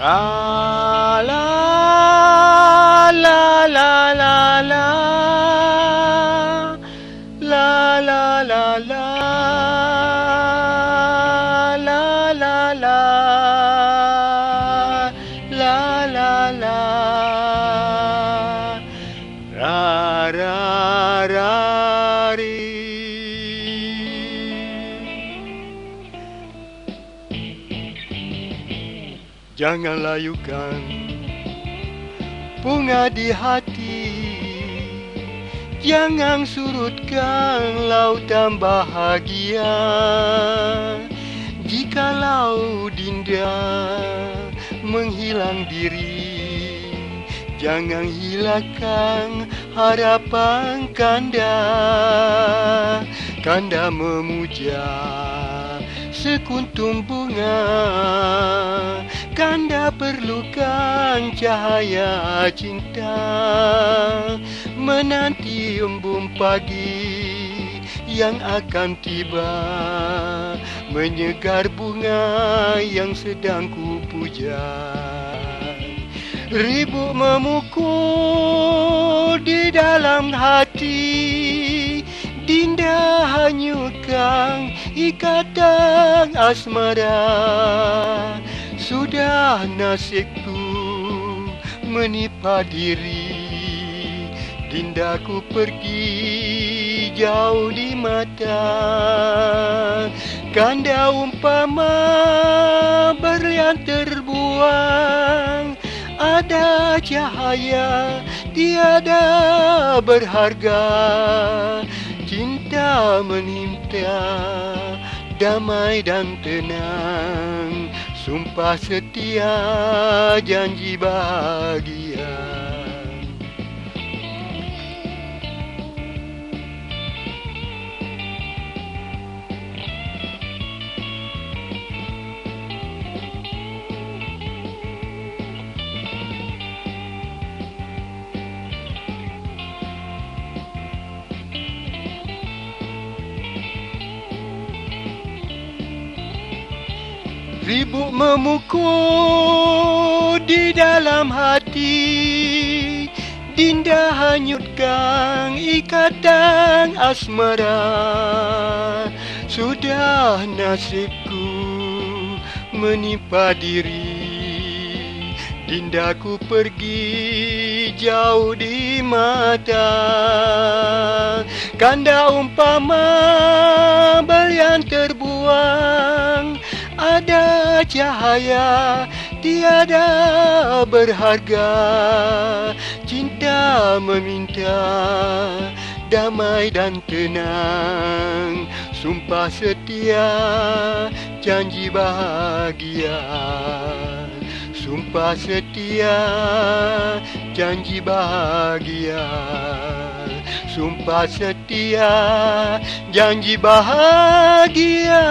La la la la la la la la la la la la la la la la ra ra ra ri. Jangan layukan bunga di hati, jangan surutkan lautan bahagia. Jikalau dinda menghilang diri, jangan hilangkan harapan kanda. Kanda memuja sekuntum bunga, kanda perlukan cahaya cinta, menanti embun pagi yang akan tiba, menyegar bunga yang sedang kupuja. Ribut memukul di dalam hati, dinda hanyutkan ikatan asmara. Sudah nasibku menimpa diri, dindaku pergi jauh di mata. Kanda umpama berlian terbuang, ada cahaya tiada berharga. Cinta meminta damai dan tenang, sumpah setia janji bahagia. Ribut memukul di dalam hati, dinda hanyutkan ikatan asmara. Sudah nasibku menimpa diri, dindaku pergi jauh di mata. Kanda umpama berlian terbuang, ada cahaya tiada berharga. Cinta meminta damai dan tenang, sumpah setia janji bahagia. Sumpah setia janji bahagia. Sumpah setia janji bahagia.